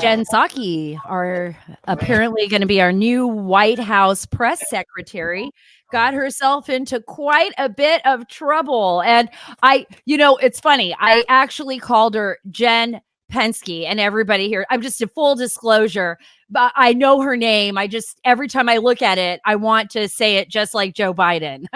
Jen Psaki are apparently going to be our new White House press secretary. Got herself into quite a bit of trouble. And it's funny. I actually called her Jen Penske, and everybody here, I'm just a full disclosure, but I know her name. Every time I look at it, I want to say it just like Joe Biden.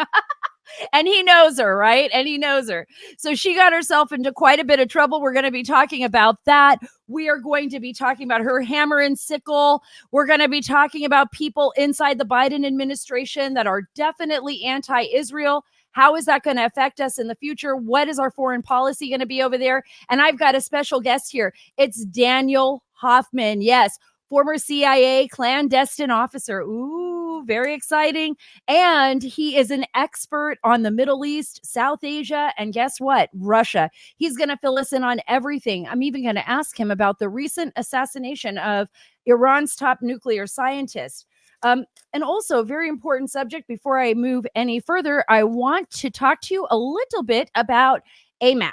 And he knows her, right? And he knows her. So she got herself into quite a bit of trouble. We're going to be talking about that. We are going to be talking about her hammer and sickle. We're going to be talking about people inside the Biden administration that are definitely anti-Israel. How is that going to affect us in the future? What is our foreign policy going to be over there? And I've got a special guest here. It's Daniel Hoffman. Yes, former CIA clandestine officer. Ooh, very exciting. And he is an expert on the Middle East, South Asia, and guess what? Russia. He's going to fill us in on everything. I'm even going to ask him about the recent assassination of Iran's top nuclear scientist. And also, a very important subject before I move any further, I want to talk to you a little bit about Amac.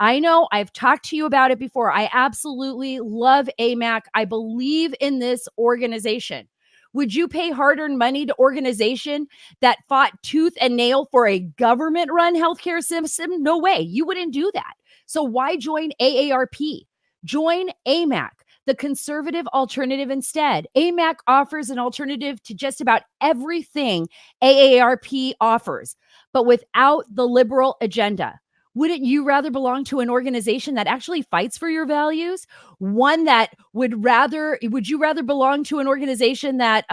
I know I've talked to you about it before. I absolutely love AMAC. I believe in this organization. Would you pay hard-earned money to organization that fought tooth and nail for a government-run healthcare system? No way. You wouldn't do that. So why join AARP? Join AMAC, the conservative alternative instead. AMAC offers an alternative to just about everything AARP offers, but without the liberal agenda. Wouldn't you rather belong to an organization that actually fights for your values? Would you rather belong to an organization that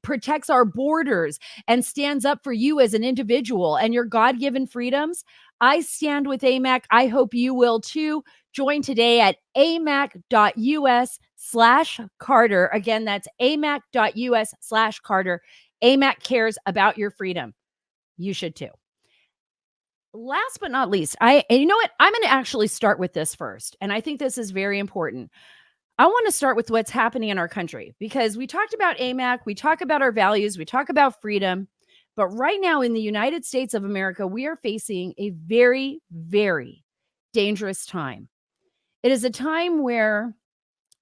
protects our borders and stands up for you as an individual and your God-given freedoms? I stand with AMAC. I hope you will too. Join today at amac.us/Carter. Again, that's amac.us/Carter. AMAC cares about your freedom. You should too. Last but not least, you know what? I'm going to actually start with this first. And I think this is very important. I want to start with what's happening in our country because we talked about AMAC, we talk about our values, we talk about freedom. But right now in the United States of America, we are facing a very, very dangerous time. It is a time where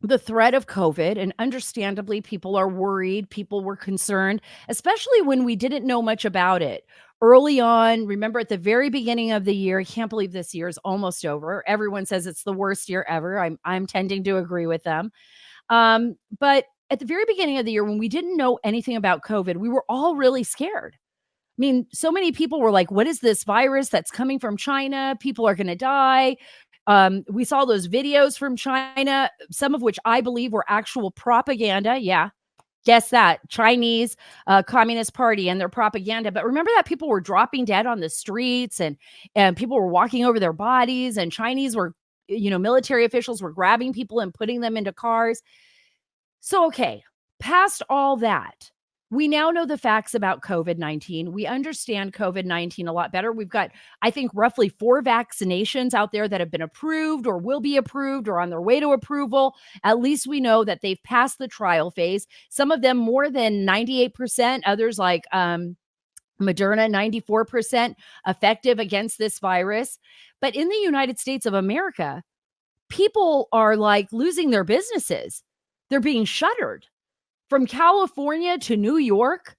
the threat of COVID, and understandably, people are worried, people were concerned, especially when we didn't know much about it. Early on, remember at the very beginning of the year, I can't believe this year is almost over. Everyone says it's the worst year ever. I'm tending to agree with them. But at the very beginning of the year, when we didn't know anything about COVID, we were all really scared. I mean, so many people were like, what is this virus that's coming from China? People are going to die. We saw those videos from China, some of which I believe were actual propaganda. Yeah. Guess that. Chinese Communist Party and their propaganda. But remember that people were dropping dead on the streets and people were walking over their bodies, and Chinese were, military officials were grabbing people and putting them into cars. So, okay, past all that, we now know the facts about COVID-19. We understand COVID-19 a lot better. We've got, I think, roughly 4 vaccinations out there that have been approved or will be approved or on their way to approval. At least we know that they've passed the trial phase. Some of them more than 98%, others like Moderna, 94% effective against this virus. But in the United States of America, people are like losing their businesses. They're being shuttered. From California to New York,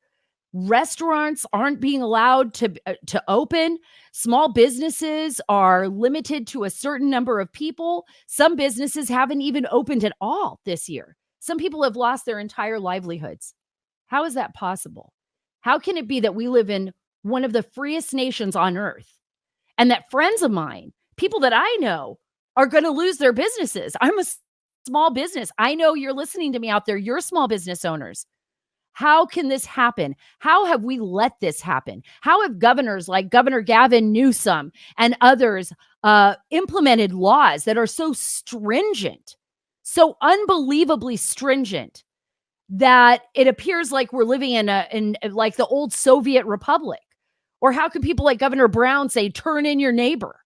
restaurants aren't being allowed to open. Small businesses are limited to a certain number of people. Some businesses haven't even opened at all this year. Some people have lost their entire livelihoods. How is that possible? How can it be that we live in one of the freest nations on earth and that friends of mine, people that I know, are going to lose their businesses? I'm a small business. I know you're listening to me out there. You're small business owners. How can this happen? How have we let this happen? How have governors like Governor Gavin Newsom and others implemented laws that are so stringent, so unbelievably stringent, that it appears like we're living in like the old Soviet republic? Or how can people like Governor Brown say, turn in your neighbor?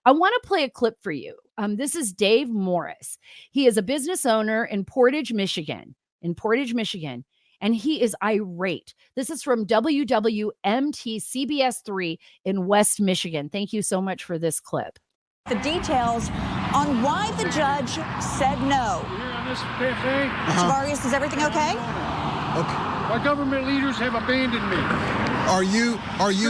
I want to play a clip for you. This is Dave Morris. He is a business owner in Portage, Michigan, and he is irate. This is from WWMT CBS 3 in West Michigan. Thank you so much for this clip. The details on why the judge said no. Here on this cafe. Tavarius, is everything okay? Okay. My government leaders have abandoned me. Are you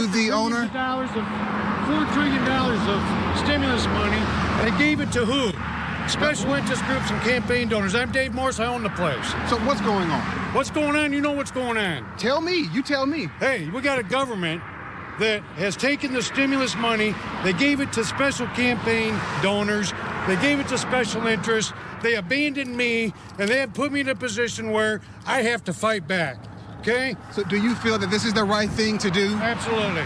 the owner? $4 trillion of stimulus money. They gave it to who? Special interest groups and campaign donors. I'm Dave Morse. I own the place. So what's going on? What's going on? You know what's going on. Tell me. You tell me. Hey, we got a government that has taken the stimulus money. They gave it to special campaign donors. They gave it to special interests. They abandoned me, and they have put me in a position where I have to fight back. Okay? So do you feel that this is the right thing to do? Absolutely.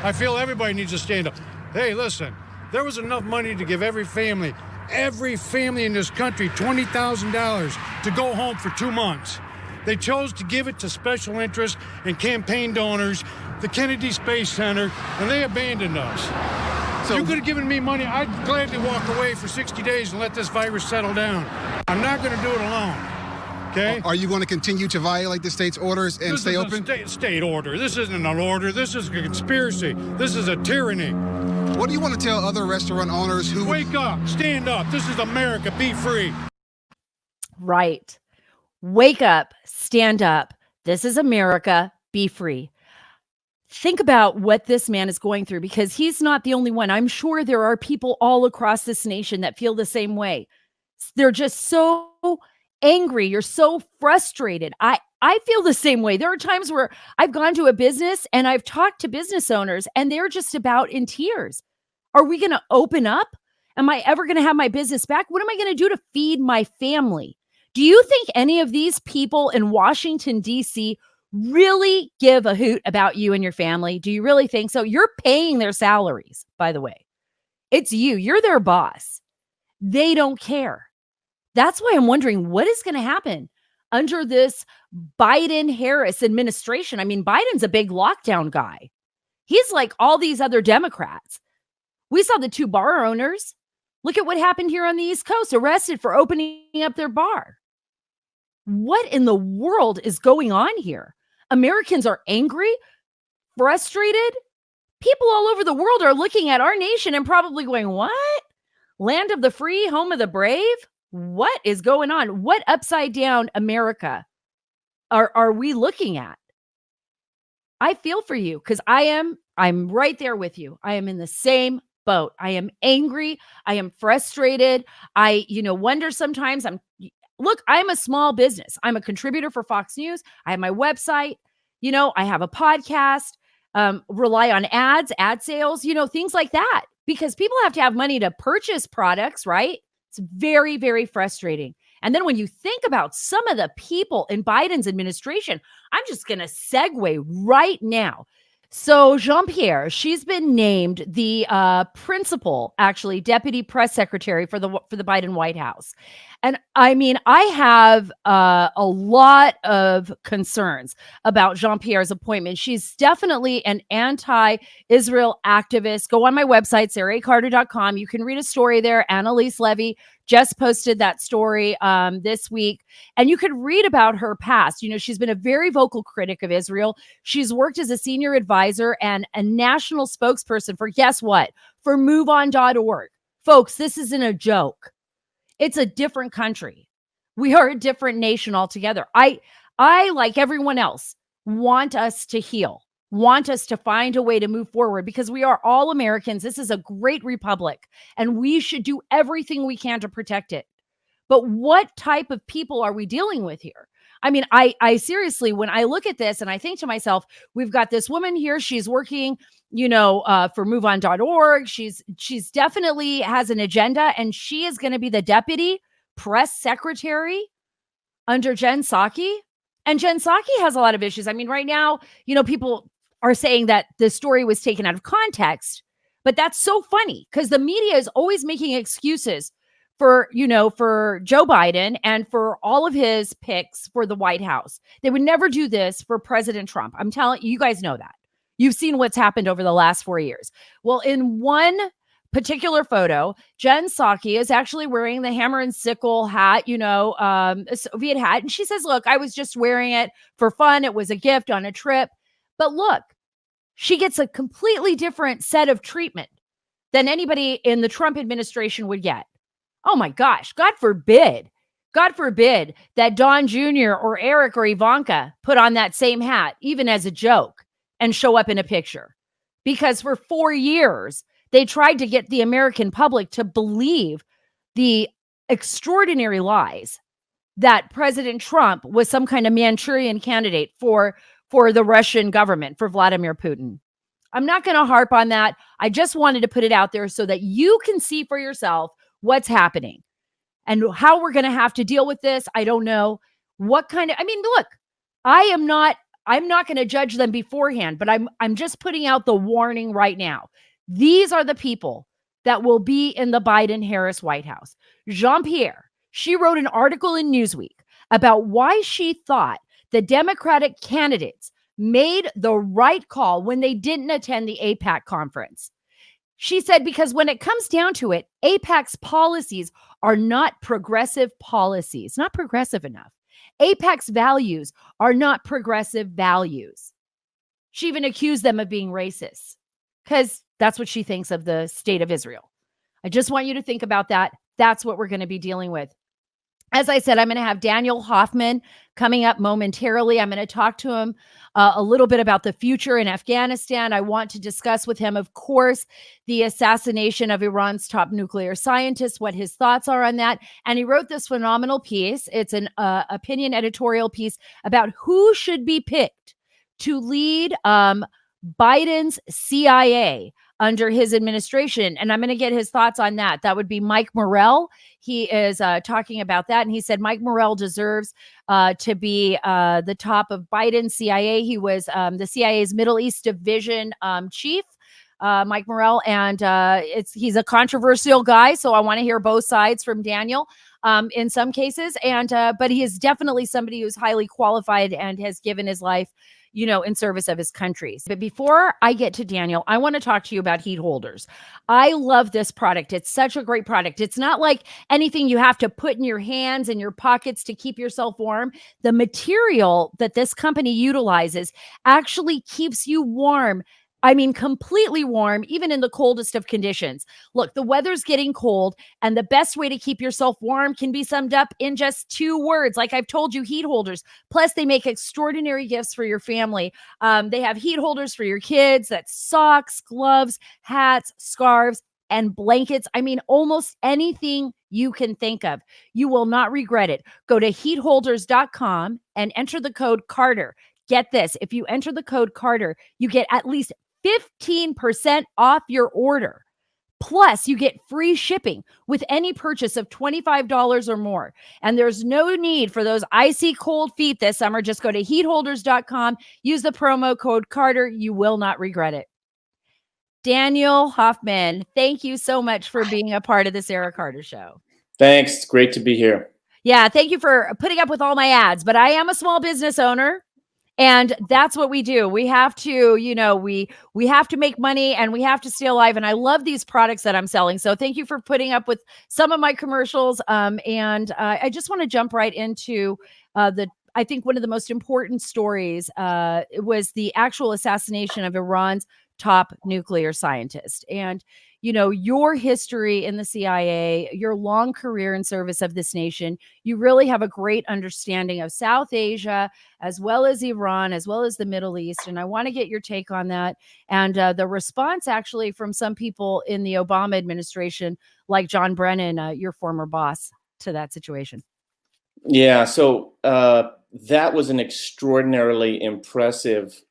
I feel everybody needs to stand up. Hey, listen, there was enough money to give every family in this country $20,000 to go home for 2 months. They chose to give it to special interests and campaign donors, the Kennedy Space Center, and they abandoned us. So you could have given me money. I'd gladly walk away for 60 days and let this virus settle down. I'm not going to do it alone. Okay? Are you going to continue to violate the state's orders and stay open? State order. This isn't an order. This is a conspiracy. This is a tyranny. What do you want to tell other restaurant owners who... Wake up. Stand up. This is America. Be free. Right. Wake up. Stand up. This is America. Be free. Think about what this man is going through, because he's not the only one. I'm sure there are people all across this nation that feel the same way. They're just so angry. You're so frustrated. I feel the same way. There are times where I've gone to a business and I've talked to business owners and they're just about in tears. Are we going to open up? Am I ever going to have my business back? What am I going to do to feed my family? Do you think any of these people in Washington, D.C. really give a hoot about you and your family? Do you really think so? You're paying their salaries, by the way. It's you. You're their boss. They don't care. That's why I'm wondering what is going to happen under this Biden-Harris administration. I mean, Biden's a big lockdown guy. He's like all these other Democrats. We saw the 2 bar owners. Look at what happened here on the East Coast, arrested for opening up their bar. What in the world is going on here? Americans are angry, frustrated. People all over the world are looking at our nation and probably going, what? Land of the free, home of the brave? What is going on? What upside down America are we looking at? I feel for you because I'm right there with you. I am in the same boat. I am angry. I am frustrated. I wonder sometimes I'm a small business. I'm a contributor for Fox News. I have my website. I have a podcast, rely on ads, ad sales, things like that, because people have to have money to purchase products, right? It's very, very frustrating. And then when you think about some of the people in Biden's administration, I'm just going to segue right now. So Jean-Pierre, she's been named the principal, actually, deputy press secretary for the Biden White House. And I mean, I have a lot of concerns about Jean-Pierre's appointment. She's definitely an anti-Israel activist. Go on my website, saracarter.com. You can read a story there. Annalise Levy just posted that story this week. And you could read about her past. She's been a very vocal critic of Israel. She's worked as a senior advisor and a national spokesperson for, guess what? For MoveOn.org. Folks, this isn't a joke. It's a different country. We are a different nation altogether. I, like everyone else, want us to heal, want us to find a way to move forward, because we are all Americans. This is a great republic, and we should do everything we can to protect it. But what type of people are we dealing with here? I mean, I seriously, when I look at this and I think to myself, we've got this woman here. She's working, for MoveOn.org. She's definitely has an agenda, and she is going to be the deputy press secretary under Jen Psaki. And Jen Psaki has a lot of issues. I mean, right now, people are saying that the story was taken out of context, but that's so funny because the media is always making excuses for Joe Biden and for all of his picks for the White House. They would never do this for President Trump. I'm telling you, you guys know that. You've seen what's happened over the last 4 years. Well, in one particular photo, Jen Psaki is actually wearing the hammer and sickle hat, a Soviet hat. And she says, look, I was just wearing it for fun. It was a gift on a trip. But look, she gets a completely different set of treatment than anybody in the Trump administration would get. Oh my gosh, God forbid that Don Jr. or Eric or Ivanka put on that same hat, even as a joke, and show up in a picture. Because for 4 years, they tried to get the American public to believe the extraordinary lies that President Trump was some kind of Manchurian candidate for the Russian government, for Vladimir Putin. I'm not going to harp on that. I just wanted to put it out there so that you can see for yourself what's happening and how we're going to have to deal with this. I don't know what kind of, I mean, look, I'm not going to judge them beforehand, but I'm just putting out the warning right now. These are the people that will be in the Biden-Harris White House. Jean-Pierre, she wrote an article in Newsweek about why she thought the Democratic candidates made the right call when they didn't attend the APAC conference. She said, because when it comes down to it, APAC's policies are not progressive policies, not progressive enough. APAC's values are not progressive values. She even accused them of being racist because that's what she thinks of the state of Israel. I just want you to think about that. That's what we're going to be dealing with. As I said, I'm going to have Daniel Hoffman coming up momentarily. I'm going to talk to him a little bit about the future in Afghanistan. I want to discuss with him, of course, the assassination of Iran's top nuclear scientist, what his thoughts are on that. And he wrote this phenomenal piece. It's an opinion editorial piece about who should be picked to lead Biden's CIA under his administration. And I'm going to get his thoughts on that. That would be Mike Morell. He is talking about that. And he said Mike Morell deserves to be the top of Biden's CIA. He was the CIA's Middle East Division chief, Mike Morell. And he's a controversial guy. So I want to hear both sides from Daniel in some cases. But he is definitely somebody who's highly qualified and has given his life, in service of his country. But before I get to Daniel, I want to talk to you about heat holders. I love this product. It's such a great product. It's not like anything you have to put in your hands and your pockets to keep yourself warm. The material that this company utilizes actually keeps you warm. I mean, completely warm, even in the coldest of conditions. Look, the weather's getting cold, and the best way to keep yourself warm can be summed up in just 2 words. Like I've told you, heat holders. Plus, they make extraordinary gifts for your family. They have heat holders for your kids. That's socks, gloves, hats, scarves, and blankets. I mean, almost anything you can think of. You will not regret it. Go to heatholders.com and enter the code Carter. Get this. If you enter the code Carter, you get at least 15% off your order. Plus, you get free shipping with any purchase of $25 or more. And there's no need for those icy cold feet this summer. Just go to heatholders.com, use the promo code Carter. You will not regret it. Daniel Hoffman, thank you so much for being a part of the Sara Carter Show. Thanks. It's great to be here. Yeah, thank you for putting up with all my ads. But I am a small business owner. And that's what we do. We have to, we have to make money and we have to stay alive. And I love these products that I'm selling. So thank you for putting up with some of my commercials. And I just want to jump right into I think one of the most important stories was the actual assassination of Iran's top nuclear scientist. And your history in the CIA, your long career in service of this nation, you really have a great understanding of South Asia, as well as Iran, as well as the Middle East. And I want to get your take on that. And the response actually from some people in the Obama administration, like John Brennan, your former boss, to that situation. Yeah, so that was an extraordinarily impressive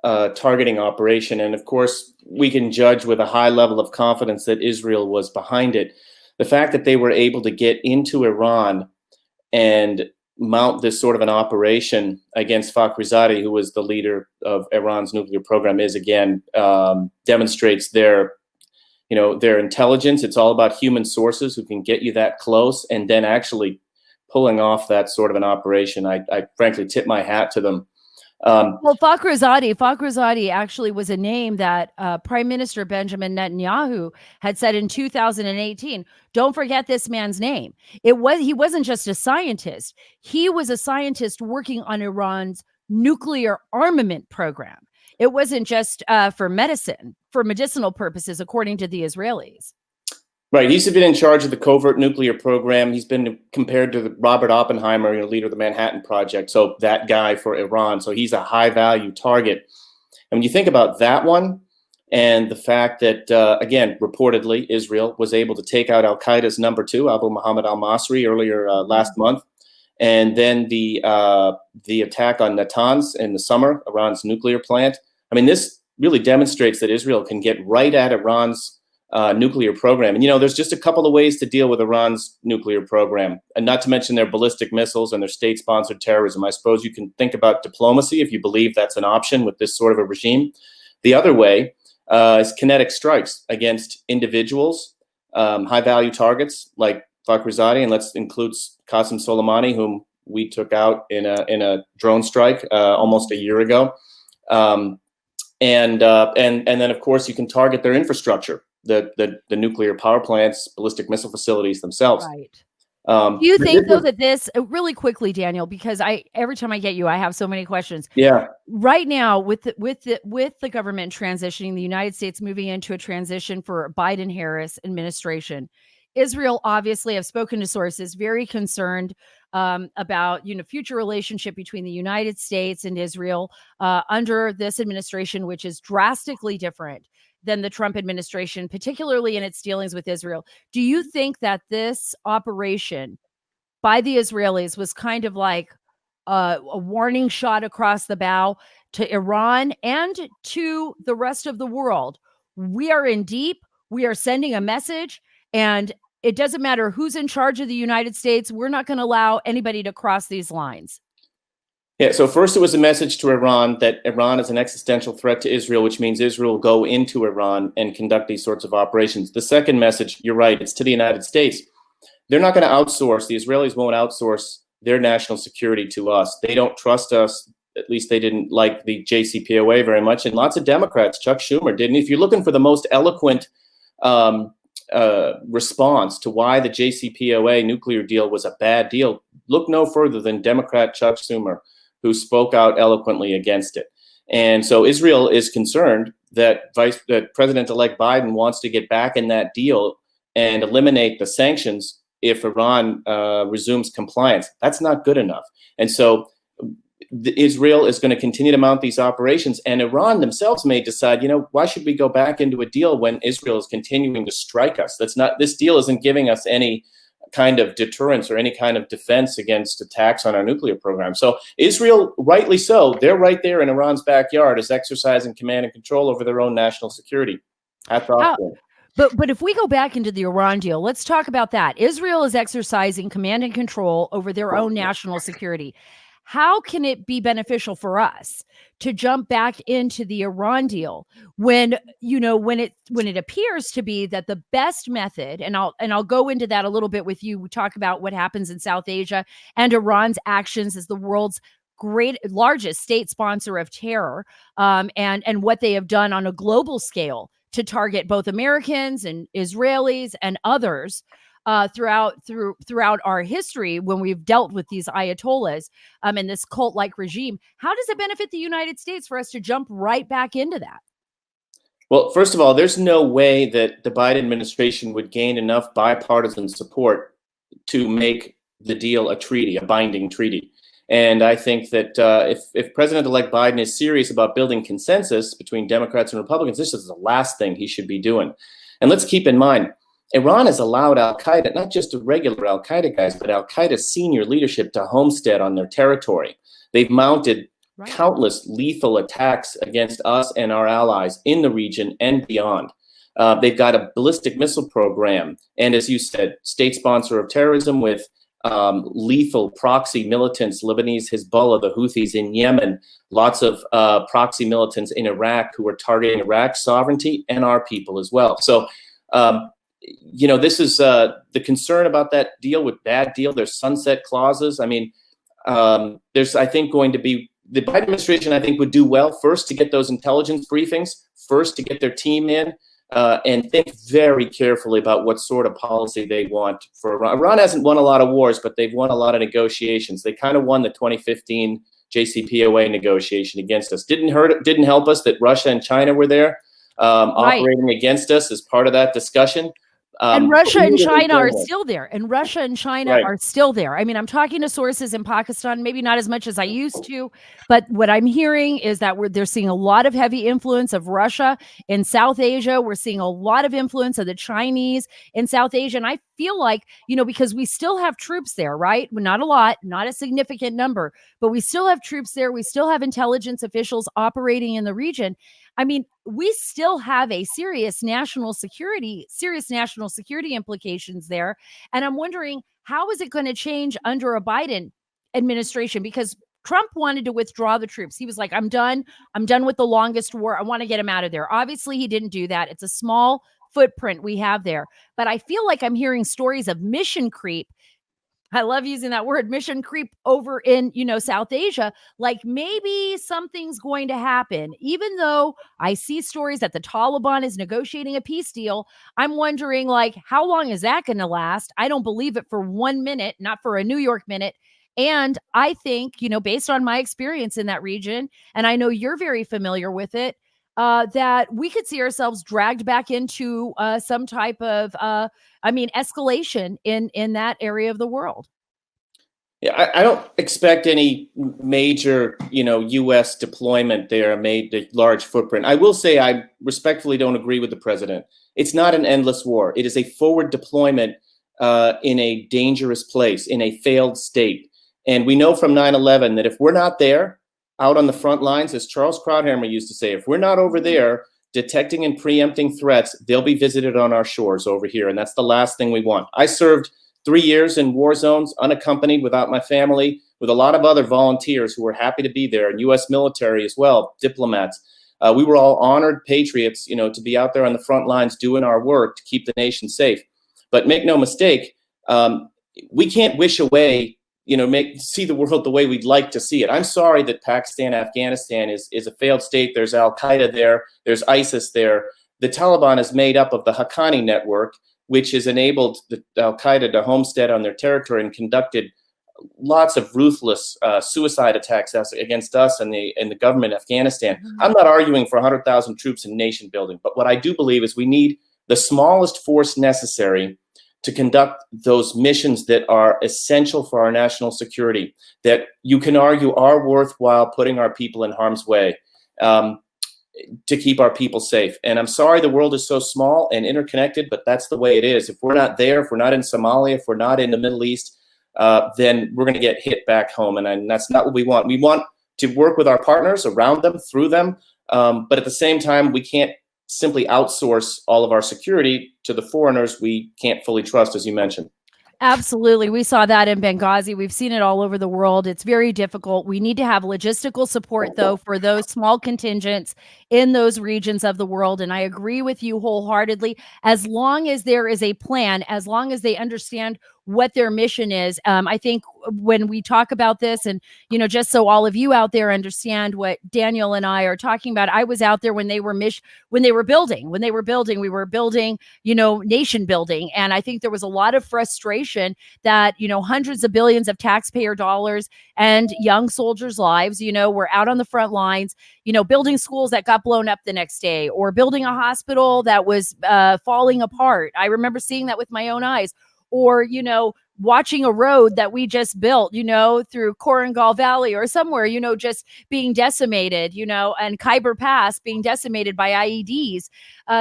targeting operation. And of course, we can judge with a high level of confidence that Israel was behind it. The fact that they were able to get into Iran and mount this sort of an operation against Fakhrizadeh, who was the leader of Iran's nuclear program, is again demonstrates their intelligence. It's all about human sources who can get you that close, and then actually pulling off that sort of an operation. I frankly tip my hat to them. Well, Fakhrizadeh actually was a name that Prime Minister Benjamin Netanyahu had said in 2018. Don't forget this man's name. He wasn't just a scientist. He was a scientist working on Iran's nuclear armament program. It wasn't just for medicinal purposes, according to the Israelis. Right. He's been in charge of the covert nuclear program. He's been compared to Robert Oppenheimer, leader of the Manhattan Project. So that guy for Iran. So he's a high value target. And when you think about that one and the fact that, again, reportedly, Israel was able to take out al-Qaeda's number 2, Abu Muhammad al-Masri, earlier last month. And then the attack on Natanz in the summer, Iran's nuclear plant. I mean, this really demonstrates that Israel can get right at Iran's nuclear program. And, there's just a couple of ways to deal with Iran's nuclear program, and not to mention their ballistic missiles and their state-sponsored terrorism. I suppose you can think about diplomacy if you believe that's an option with this sort of a regime. The other way is kinetic strikes against individuals, high-value targets like Fakhrizadeh, and let's include Qasem Soleimani, whom we took out in a drone strike almost a year ago. And then, of course, you can target their infrastructure. The nuclear power plants, ballistic missile facilities themselves. Right. Do you think, though, that this really quickly, Daniel, because every time I get you, I have so many questions. Yeah. Right now, with the government transitioning, the United States moving into a transition for Biden-Harris administration, Israel, obviously, I've spoken to sources very concerned about future relationship between the United States and Israel under this administration, which is drastically different than the Trump administration, particularly in its dealings with Israel. Do you think that this operation by the Israelis was kind of like a warning shot across the bow to Iran and to the rest of the world? We are in deep, we are sending a message, and it doesn't matter who's in charge of the United States. We're not going to allow anybody to cross these lines. Yeah, so first it was a message to Iran that Iran is an existential threat to Israel, which means Israel will go into Iran and conduct these sorts of operations. The second message, you're right, it's to the United States. They're not going to outsource, the Israelis won't outsource their national security to us. They don't trust us. At least they didn't like the JCPOA very much. And lots of Democrats, Chuck Schumer didn't. If you're looking for the most eloquent response to why the JCPOA nuclear deal was a bad deal, look no further than Democrat Chuck Schumer, who spoke out eloquently against it. And so Israel is concerned that President-elect Biden wants to get back in that deal and eliminate the sanctions if Iran resumes compliance. That's not good enough. And so Israel is going to continue to mount these operations, and Iran themselves may decide, why should we go back into a deal when Israel is continuing to strike us? This deal isn't giving us any kind of deterrence or any kind of defense against attacks on our nuclear program. So Israel, rightly so, they're right there in Iran's backyard, is exercising command and control over their own national security. But if we go back into the Iran deal, let's talk about that. Israel is exercising command and control over their own national security. How can it be beneficial for us to jump back into the Iran deal when it appears to be that the best method, and I'll go into that a little bit with you. We talk about what happens in South Asia and Iran's actions as the world's largest state sponsor of terror, and what they have done on a global scale to target both Americans and Israelis and others throughout our history when we've dealt with these ayatollahs and this cult-like regime. How does it benefit the United States for us to jump right back into that? Well, first of all, there's no way that the Biden administration would gain enough bipartisan support to make the deal a binding treaty. And I think that if President-elect Biden is serious about building consensus between Democrats and Republicans, this is the last thing he should be doing. And let's keep in mind, Iran has allowed al-Qaeda, not just the regular al-Qaeda guys, but al-Qaeda senior leadership to homestead on their territory. They've mounted countless lethal attacks against us and our allies in the region and beyond. They've got a ballistic missile program, and as you said, state sponsor of terrorism with lethal proxy militants, Lebanese Hezbollah, the Houthis in Yemen, lots of proxy militants in Iraq who are targeting Iraq's sovereignty and our people as well. So, this is the concern about that deal with bad deal. There's sunset clauses. I mean, there's, I think, going to be, the Biden administration, I think, would do well first to get those intelligence briefings, first to get their team in, and think very carefully about what sort of policy they want for Iran. Iran hasn't won a lot of wars, but they've won a lot of negotiations. They kind of won the 2015 JCPOA negotiation against us. Didn't help us that Russia and China were there operating against us as part of that discussion. And Russia and China are there. still there. And Russia and China Right. are still there. I mean, I'm talking to sources in Pakistan, maybe not as much as I used to, but what I'm hearing is that they're seeing a lot of heavy influence of Russia in South Asia. We're seeing a lot of influence of the Chinese in South Asia. And I feel like, because we still have troops there, right? Not a lot, not a significant number, but we still have troops there. We still have intelligence officials operating in the region. I mean, we still have a serious national security implications there. And I'm wondering, how is it going to change under a Biden administration? Because Trump wanted to withdraw the troops. He was like, I'm done with the longest war. I want to get him out of there. Obviously, he didn't do that. It's a small footprint we have there. But I feel like I'm hearing stories of mission creep. I love using that word, mission creep, over in, South Asia. Like maybe something's going to happen, even though I see stories that the Taliban is negotiating a peace deal. I'm wondering, like, how long is that going to last? I don't believe it for 1 minute, not for a New York minute. And I think, based on my experience in that region, and I know you're very familiar with it, that we could see ourselves dragged back into some type of, escalation in that area of the world. Yeah, I don't expect any major, U.S. deployment there, made a large footprint. I will say I respectfully don't agree with the president. It's not an endless war. It is a forward deployment in a dangerous place, in a failed state. And we know from 9/11 that if we're not there, out on the front lines, as Charles Krauthammer used to say, if we're not over there detecting and preempting threats, they'll be visited on our shores over here. And that's the last thing we want. I served 3 years in war zones, unaccompanied, without my family, with a lot of other volunteers who were happy to be there, and U.S. military as well, diplomats. We were all honored patriots, to be out there on the front lines doing our work to keep the nation safe. But make no mistake, we can't wish away, see the world the way we'd like to see it. I'm sorry that Pakistan, Afghanistan is a failed state. There's Al-Qaeda there. There's ISIS there. The Taliban is made up of the Haqqani network, which has enabled the Al-Qaeda to homestead on their territory and conducted lots of ruthless suicide attacks against us and the government of Afghanistan. Mm-hmm. I'm not arguing for 100,000 troops in nation building, but what I do believe is we need the smallest force necessary to conduct those missions that are essential for our national security, that you can argue are worthwhile putting our people in harm's way, to keep our people safe. And I'm sorry the world is so small and interconnected, but that's the way it is. If we're not there, if we're not in Somalia, if we're not in the Middle East, then we're going to get hit back home. And that's not what we want. We want to work with our partners, around them, through them. But at the same time, we can't simply outsource all of our security to the foreigners we can't fully trust, as you mentioned. Absolutely. We saw that in Benghazi. We've seen it all over the world. It's very difficult. We need to have logistical support, though, for those small contingents in those regions of the world. And I agree with you wholeheartedly. As long as there is a plan, as long as they understand what their mission is. I think when we talk about this, and, just so all of you out there understand what Daniel and I are talking about, I was out there when they were building, we were building, nation building. And I think there was a lot of frustration that, hundreds of billions of taxpayer dollars and young soldiers' lives, were out on the front lines, building schools that got blown up the next day, or building a hospital that was falling apart. I remember seeing that with my own eyes. Or, watching a road that we just built, through Korangal Valley or somewhere, just being decimated, and Khyber Pass being decimated by IEDs.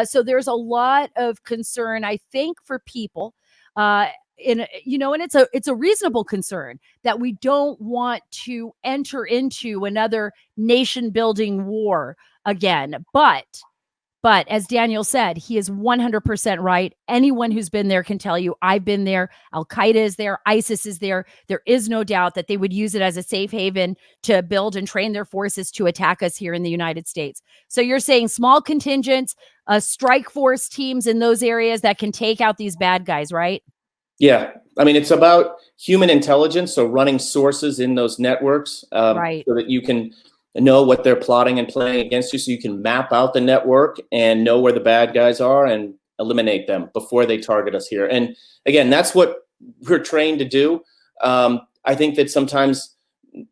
So there's a lot of concern, I think, for people, and it's a reasonable concern that we don't want to enter into another nation building war again. But as Daniel said, he is 100% right. Anyone who's been there can tell you, I've been there. Al-Qaeda is there. ISIS is there. There is no doubt that they would use it as a safe haven to build and train their forces to attack us here in the United States. So you're saying small contingents, strike force teams in those areas that can take out these bad guys, right? Yeah. I mean, it's about human intelligence. So running sources in those networks, right, so that you can know what they're plotting and planning against you, so you can map out the network and know where the bad guys are and eliminate them before they target us here. And again, that's what we're trained to do. I think that sometimes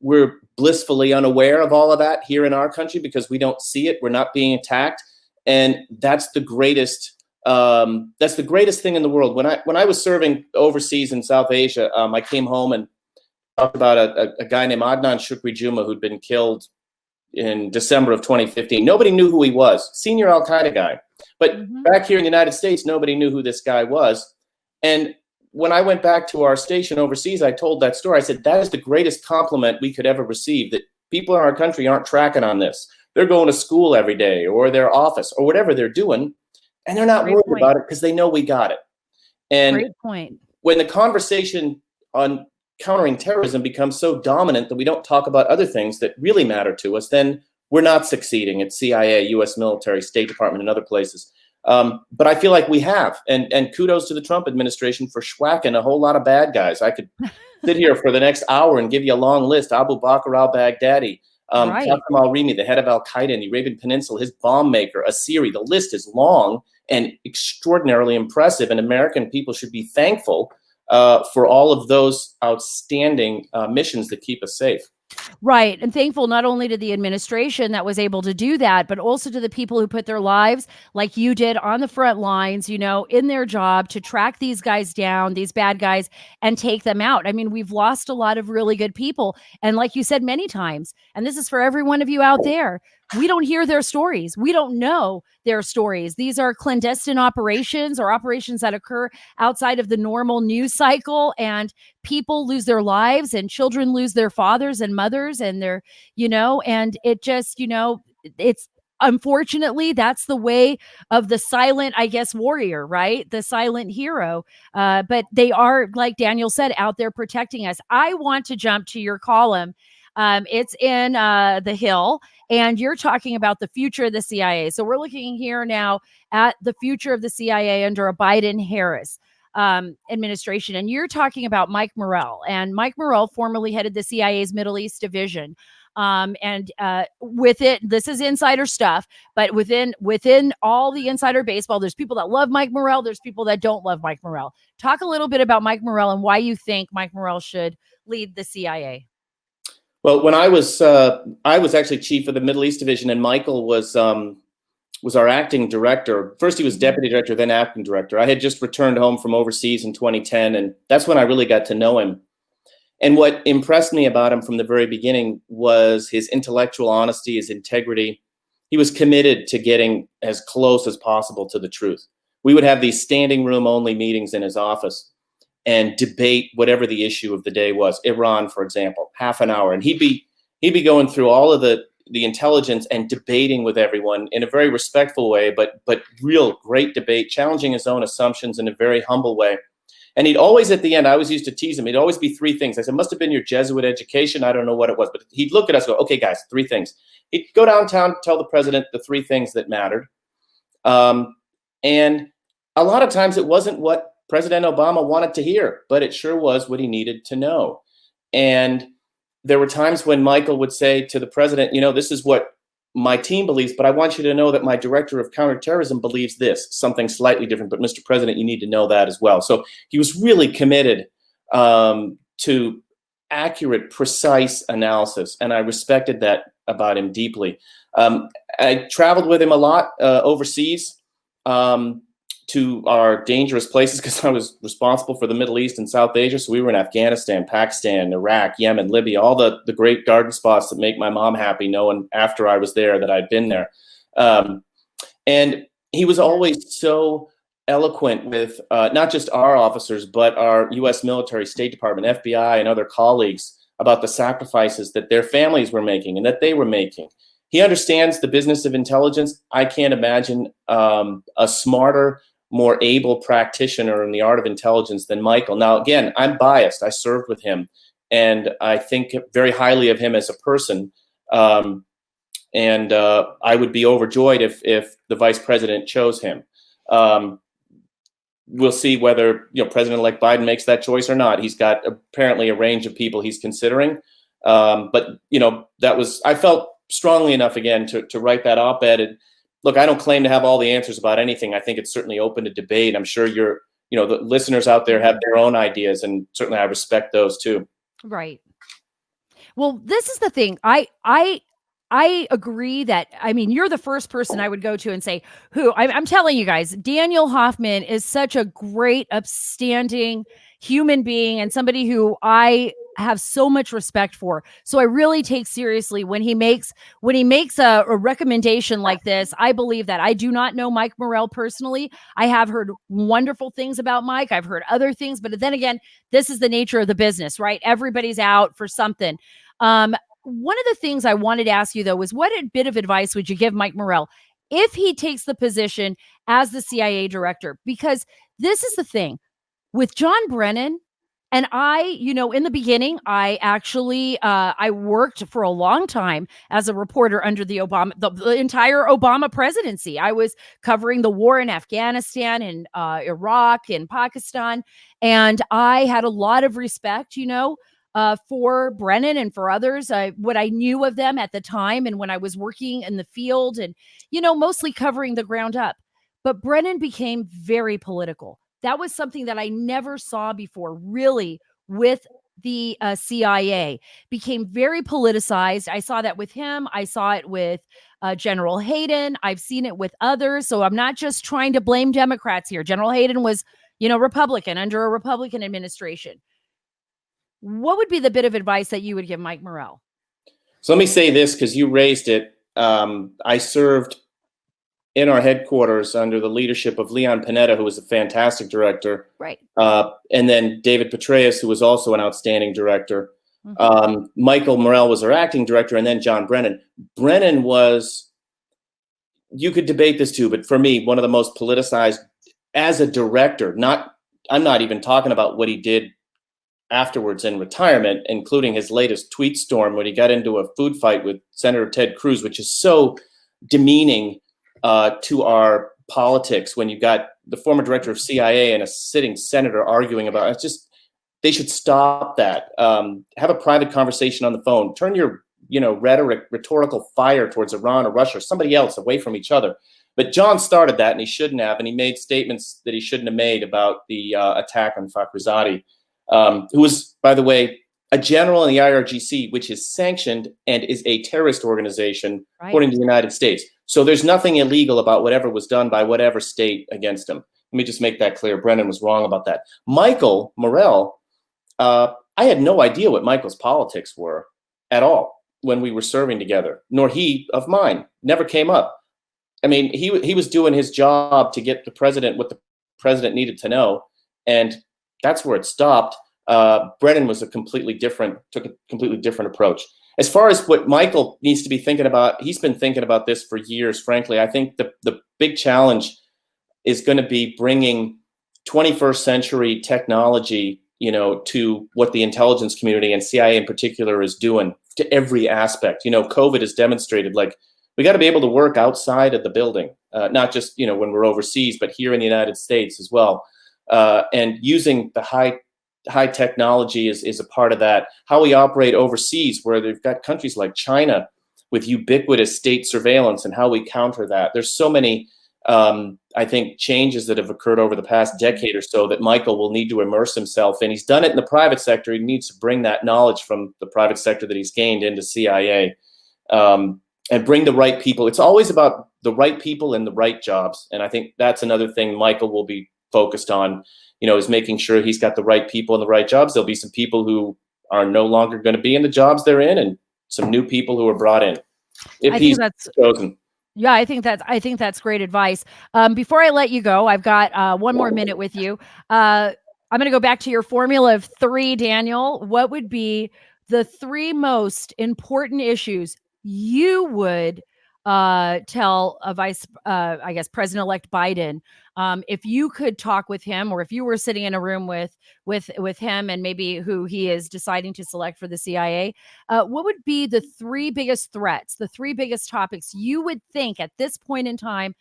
we're blissfully unaware of all of that here in our country because we don't see it. We're not being attacked. And that's the greatest thing in the world. When I was serving overseas in South Asia, I came home and talked about a guy named Adnan Shukri Juma who'd been killed in December of 2015. Nobody knew who he was, senior Al-Qaeda guy. But back here in the United States, nobody knew who this guy was. And when I went back to our station overseas, I told that story. I said, that is the greatest compliment we could ever receive, that people in our country aren't tracking on this. They're going to school every day or their office or whatever they're doing, and they're not worried about it because they know we got it. And great point. When the conversation on countering terrorism becomes so dominant that we don't talk about other things that really matter to us, then we're not succeeding at CIA, U.S. military, State Department, and other places. But I feel like we have, and kudos to the Trump administration for schwacking a whole lot of bad guys. I could sit here for the next hour and give you a long list. Abu Bakr al-Baghdadi, Qasem al-Rimi, the head of Al-Qaeda in the Arabian Peninsula, his bomb maker, Asiri. The list is long and extraordinarily impressive, and American people should be thankful for all of those outstanding missions that keep us safe. Right. And thankful not only to the administration that was able to do that, but also to the people who put their lives, like you did, on the front lines, you know, in their job to track these guys down, these bad guys, and take them out. I mean, we've lost a lot of really good people. And like you said many times, and this is for every one of you out there, we don't hear their stories. We don't know their stories. These are clandestine operations or operations that occur outside of the normal news cycle, and people lose their lives and children lose their fathers and mothers and their, you know, and it just, you know, it's unfortunately, that's the way of the silent, I guess, warrior, right? The silent hero. But they are, like Daniel said, out there protecting us. I want to jump to your column. It's in The Hill, and you're talking about the future of the CIA. So we're looking here now at the future of the CIA under a Biden-Harris administration. And you're talking about Mike Morrell. And Mike Morrell formerly headed the CIA's Middle East division. And with it, this is insider stuff, but within all the insider baseball, there's people that love Mike Morrell. There's people that don't love Mike Morrell. Talk a little bit about Mike Morrell and why you think Mike Morrell should lead the CIA. Well, when I was actually chief of the Middle East division, and Michael was our acting director. First, he was deputy director, then acting director. I had just returned home from overseas in 2010, and that's when I really got to know him. And what impressed me about him from the very beginning was his intellectual honesty, his integrity. He was committed to getting as close as possible to the truth. We would have these standing room only meetings in his office and debate whatever the issue of the day was. Iran, for example, half an hour. And he'd be going through all of the intelligence and debating with everyone in a very respectful way, but real great debate, challenging his own assumptions in a very humble way. And he'd always, at the end, I always used to tease him, it'd always be three things. I said, must have been your Jesuit education. I don't know what it was, but he'd look at us and go, okay, guys, three things. He'd go downtown, tell the president the three things that mattered. And a lot of times it wasn't what President Obama wanted to hear, but it sure was what he needed to know. And there were times when Michael would say to the president, you know, this is what my team believes, but I want you to know that my director of counterterrorism believes this, something slightly different. But Mr. President, you need to know that as well. So he was really committed to accurate, precise analysis. And I respected that about him deeply. I traveled with him a lot overseas to our dangerous places because I was responsible for the Middle East and South Asia. So we were in Afghanistan, Pakistan, Iraq, Yemen, Libya, all the great garden spots that make my mom happy, knowing after I was there that I'd been there. And he was always so eloquent with not just our officers, but our U.S. military, State Department, FBI, and other colleagues about the sacrifices that their families were making and that they were making. He understands the business of intelligence. I can't imagine a smarter, more able practitioner in the art of intelligence than Michael. Now, again, I'm biased. I served with him, and I think very highly of him as a person. And I would be overjoyed if the vice president chose him. We'll see whether President-elect Biden makes that choice or not. He's got apparently a range of people he's considering. But I felt strongly enough again to write that op-ed. And look, I don't claim to have all the answers about anything. I think it's certainly open to debate. I'm sure the listeners out there have their own ideas, and certainly I respect those too. Right. Well, this is the thing. I agree that, I mean, you're the first person I would go to and say, I'm telling you guys, Daniel Hoffman is such a great, upstanding human being and somebody who I have so much respect for. So I really take seriously when he makes a recommendation like this. I believe that. I do not know Mike Morell personally. I have heard wonderful things about Mike. I've heard other things, but then again, this is the nature of the business, right? Everybody's out for something. One of the things I wanted to ask you, though, was what bit of advice would you give Mike Morell if he takes the position as the CIA director? Because this is the thing with John Brennan. And in the beginning, I actually I worked for a long time as a reporter under the entire Obama presidency. I was covering the war in Afghanistan and Iraq and Pakistan. And I had a lot of respect, for Brennan and for others, what I knew of them at the time and when I was working in the field and, mostly covering the ground up. But Brennan became very political. That was something that I never saw before, really, with the CIA. Became very politicized. I saw that with him. I saw it with General Hayden. I've seen it with others. So I'm not just trying to blame Democrats here. General Hayden was, Republican under a Republican administration. What would be the bit of advice that you would give Mike Morell? So let me say this, because you raised it. I served in our headquarters under the leadership of Leon Panetta, who was a fantastic director. Right. And then David Petraeus, who was also an outstanding director. Mm-hmm. Michael Morell was our acting director, and then John Brennan. Brennan was, you could debate this too, but for me, one of the most politicized as a director. I'm not even talking about what he did afterwards in retirement, including his latest tweet storm when he got into a food fight with Senator Ted Cruz, which is so demeaning to our politics when you got the former director of CIA and a sitting senator arguing about it. It's just, they should stop that. Have a private conversation on the phone. Turn your, rhetorical fire towards Iran or Russia or somebody else away from each other. But John started that, and he shouldn't have, and he made statements that he shouldn't have made about the attack on Fakhrizadeh. Who was, by the way, a general in the IRGC, which is sanctioned and is a terrorist organization, right, according to the United States. So there's nothing illegal about whatever was done by whatever state against him. Let me just make that clear. Brennan was wrong about that. Michael Morell, I had no idea what Michael's politics were at all when we were serving together, nor he of mine. Never came up. I mean, he was doing his job to get the president what the president needed to know, and that's where it stopped. Brennan was took a completely different approach. As far as what Michael needs to be thinking about, he's been thinking about this for years, frankly. I think the big challenge is going to be bringing 21st century technology, to what the intelligence community and CIA in particular is doing to every aspect. COVID has demonstrated, we got to be able to work outside of the building, not just, when we're overseas, but here in the United States as well. And using the high technology is a part of that. How we operate overseas, where they've got countries like China with ubiquitous state surveillance, and how we counter that. There's so many, I think, changes that have occurred over the past decade or so that Michael will need to immerse himself in. He's done it in the private sector. He needs to bring that knowledge from the private sector that he's gained into CIA, and bring the right people. It's always about the right people in the right jobs. And I think that's another thing Michael will be focused on, is making sure he's got the right people in the right jobs. There'll be some people who are no longer going to be in the jobs they're in, and some new people who are brought in if he's chosen. Yeah, I think that's great advice. Before I let you go, I've got one more minute with you. I'm going to go back to your formula of 3, Daniel. What would be the 3 most important issues you would tell President-elect Biden, if you could talk with him, or if you were sitting in a room with him and maybe who he is deciding to select for the CIA, what would be the 3 biggest threats, the 3 biggest topics you would think at this point in time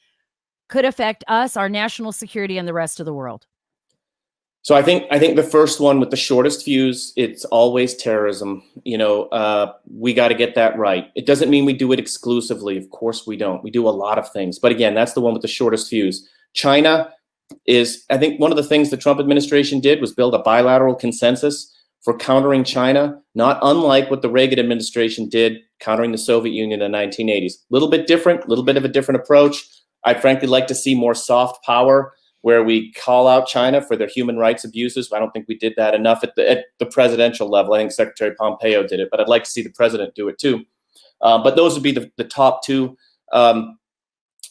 could affect us, our national security, and the rest of the world? So I think the first one with the shortest fuse, it's always terrorism. We got to get that right. It doesn't mean we do it exclusively. Of course we don't. We do a lot of things. But again, that's the one with the shortest fuse. China is, I think one of the things the Trump administration did was build a bilateral consensus for countering China, not unlike what the Reagan administration did countering the Soviet Union in the 1980s. A little bit different, a little bit of a different approach. I'd frankly like to see more soft power where we call out China for their human rights abuses. I don't think we did that enough at the presidential level. I think Secretary Pompeo did it, but I'd like to see the president do it too. But those would be the top two. And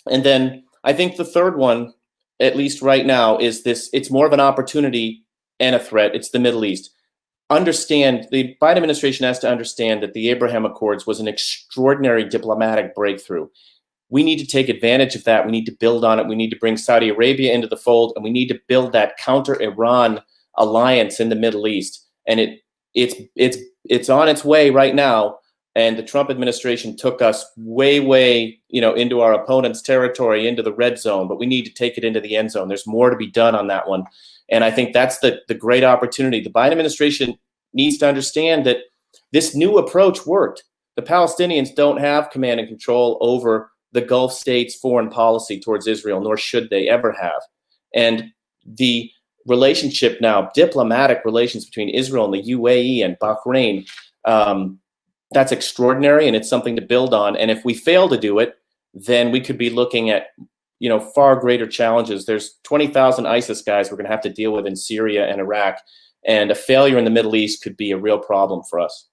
then I think the third one, at least right now, is this. It's more of an opportunity and a threat. It's the Middle East. Understand, the Biden administration has to understand that the Abraham Accords was an extraordinary diplomatic breakthrough. We need to take advantage of that. We need to build on it. We need to bring Saudi Arabia into the fold, and we need to build that counter-Iran alliance in the Middle East. And it's on its way right now. And the Trump administration took us way, into our opponent's territory, into the red zone. But we need to take it into the end zone. There's more to be done on that one. And I think that's the great opportunity. The Biden administration needs to understand that this new approach worked. The Palestinians don't have command and control over the Gulf states' foreign policy towards Israel, nor should they ever have. And the relationship now, diplomatic relations between Israel and the UAE and Bahrain, that's extraordinary, and it's something to build on. And if we fail to do it, then we could be looking at far greater challenges. There's 20,000 ISIS guys we're going to have to deal with in Syria and Iraq, and a failure in the Middle East could be a real problem for us.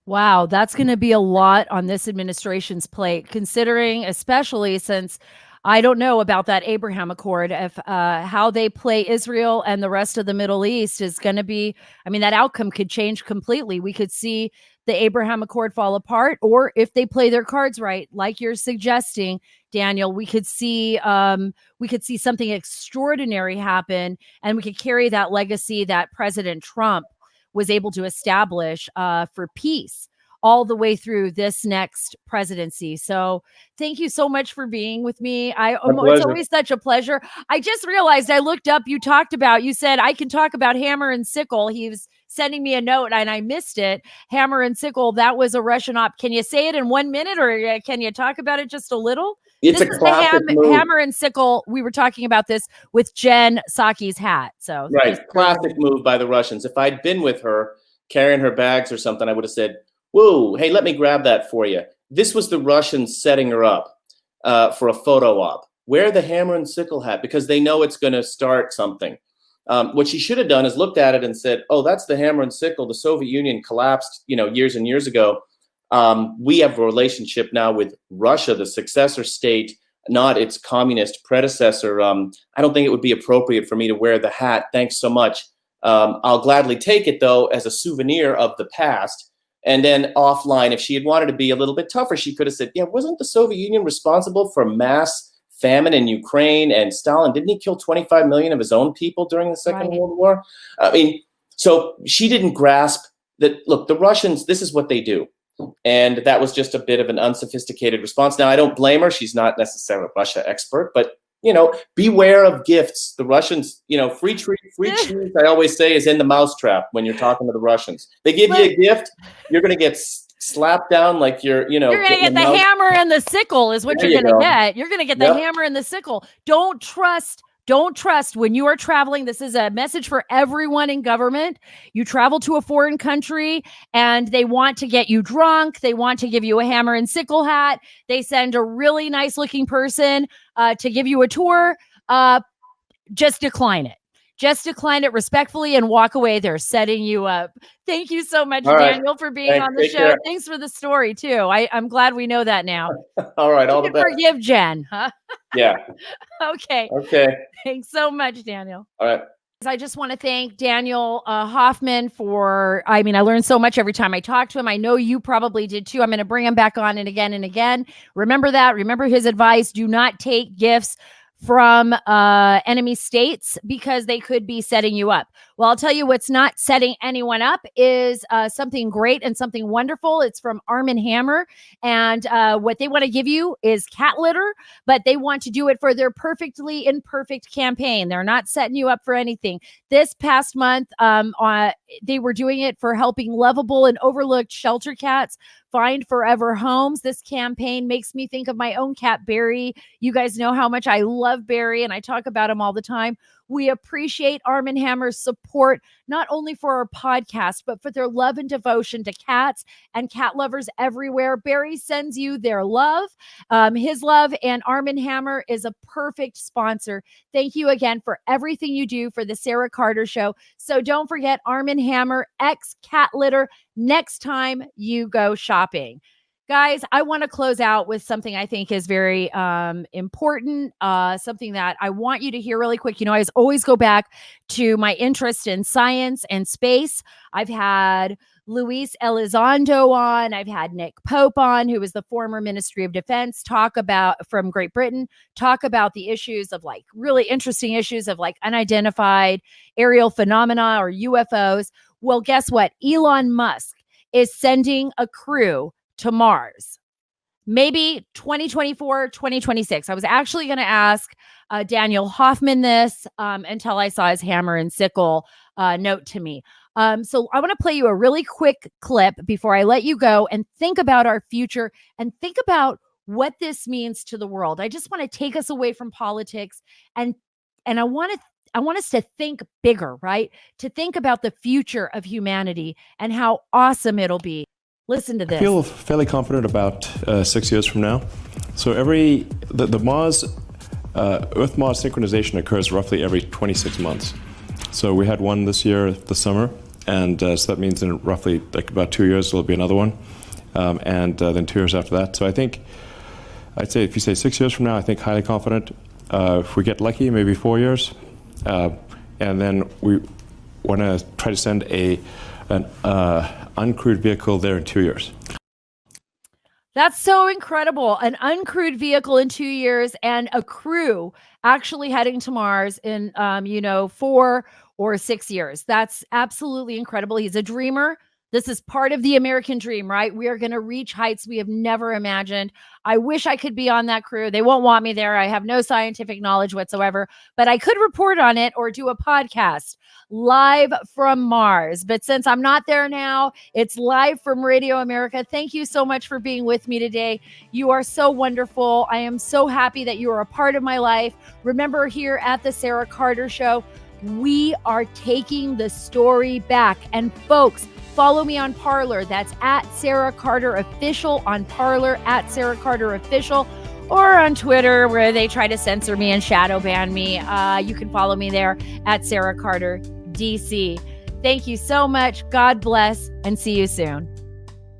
Wow, that's going to be a lot on this administration's plate, considering, especially since I don't know about that Abraham Accord, if how they play Israel and the rest of the Middle East is going to be, that outcome could change completely. We could see the Abraham Accord fall apart, or if they play their cards right, like you're suggesting, Daniel, we could see something extraordinary happen, and we could carry that legacy that President Trump was able to establish for peace all the way through this next presidency. So thank you so much for being with me. It's always such a pleasure. I just realized I looked up, you said I can talk about hammer and sickle. He was sending me a note and I missed it. Hammer and sickle, that was a Russian op. Can you say it in 1 minute, or can you talk about it just a little? It's a classic move. Hammer and sickle. We were talking about this with Jen Psaki's hat. So right, classic move by the Russians. If I'd been with her carrying her bags or something, I would have said, "Whoa, hey, let me grab that for you." This was the Russians setting her up for a photo op. Wear the hammer and sickle hat because they know it's going to start something. What she should have done is looked at it and said, "Oh, that's the hammer and sickle. The Soviet Union collapsed, years and years ago. We have a relationship now with Russia, the successor state, not its communist predecessor. I don't think it would be appropriate for me to wear the hat. Thanks so much. I'll gladly take it, though, as a souvenir of the past." And then offline, if she had wanted to be a little bit tougher, she could have said, "Yeah, wasn't the Soviet Union responsible for mass famine in Ukraine? And Stalin, didn't he kill 25 million of his own people during the Second World War?" So she didn't grasp that, look, the Russians, this is what they do. And that was just a bit of an unsophisticated response. Now, I don't blame her. She's not necessarily a Russia expert, but, beware of gifts. The Russians, free cheese, I always say, is in the mousetrap when you're talking to the Russians. They give you a gift, you're going to get slapped down like you're going to get the hammer and the sickle is what you're going to get. You're going to get the hammer and the sickle. Don't trust when you are traveling. This is a message for everyone in government. You travel to a foreign country and they want to get you drunk. They want to give you a hammer and sickle hat. They send a really nice looking person to give you a tour. Just decline it. Just decline it respectfully and walk away. They're setting you up. Thank you so much, Daniel, for being on the show. Care. Thanks for the story, too. I'm glad we know that now. All right. All the best. Forgive Jen, huh? Yeah. Okay. Thanks so much, Daniel. All right. I just want to thank Daniel Hoffman for, I learned so much every time I talk to him. I know you probably did, too. I'm going to bring him back on and again and again. Remember that. Remember his advice. Do not take gifts from enemy states because they could be setting you up. Well, I'll tell you what's not setting anyone up is something great and something wonderful. It's from Arm & Hammer. And what they want to give you is cat litter, but they want to do it for their perfectly imperfect campaign. They're not setting you up for anything. This past month, they were doing it for helping lovable and overlooked shelter cats find forever homes. This campaign makes me think of my own cat, Barry. You guys know how much I love Barry, and I talk about him all the time. We appreciate Arm & Hammer's support, not only for our podcast, but for their love and devotion to cats and cat lovers everywhere. Barry sends you their love, his love, and Arm & Hammer is a perfect sponsor. Thank you again for everything you do for the Sara Carter Show. So don't forget Arm & Hammer X cat litter next time you go shopping. Guys, I want to close out with something I think is very important, something that I want you to hear really quick. I always go back to my interest in science and space. I've had Luis Elizondo on. I've had Nick Pope on, who was the former Ministry of Defense, from Great Britain, talk about the issues of really interesting issues of unidentified aerial phenomena or UFOs. Well, guess what? Elon Musk is sending a crew to Mars, maybe 2024, 2026. I was actually going to ask Daniel Hoffman this until I saw his hammer and sickle note to me. So I want to play you a really quick clip before I let you go and think about our future and think about what this means to the world. I just want to take us away from politics and I want us to think bigger, right? To think about the future of humanity and how awesome it'll be. Listen to this. I feel fairly confident about 6 years from now. So the Mars, Earth-Mars synchronization occurs roughly every 26 months. So we had one this year, this summer, and so that means in roughly about 2 years there'll be another one, and then 2 years after that. So I'd say if you say 6 years from now, I think highly confident. If we get lucky, maybe 4 years, and then we want to try to send an uncrewed vehicle there in 2 years. That's so incredible. An uncrewed vehicle in 2 years and a crew actually heading to Mars in, 4 or 6 years. That's absolutely incredible. He's a dreamer. This is part of the American dream, right? We are going to reach heights we have never imagined. I wish I could be on that crew. They won't want me there. I have no scientific knowledge whatsoever, but I could report on it or do a podcast live from Mars. But since I'm not there now, it's live from Radio America. Thank you so much for being with me today. You are so wonderful. I am so happy that you are a part of my life. Remember, here at the Sara Carter Show, we are taking the story back. And folks, follow me on Parler. That's at Sara Carter Official on Parler, at Sara Carter Official, or on Twitter where they try to censor me and shadow ban me. You can follow me there at Sara Carter DC. Thank you so much. God bless and see you soon.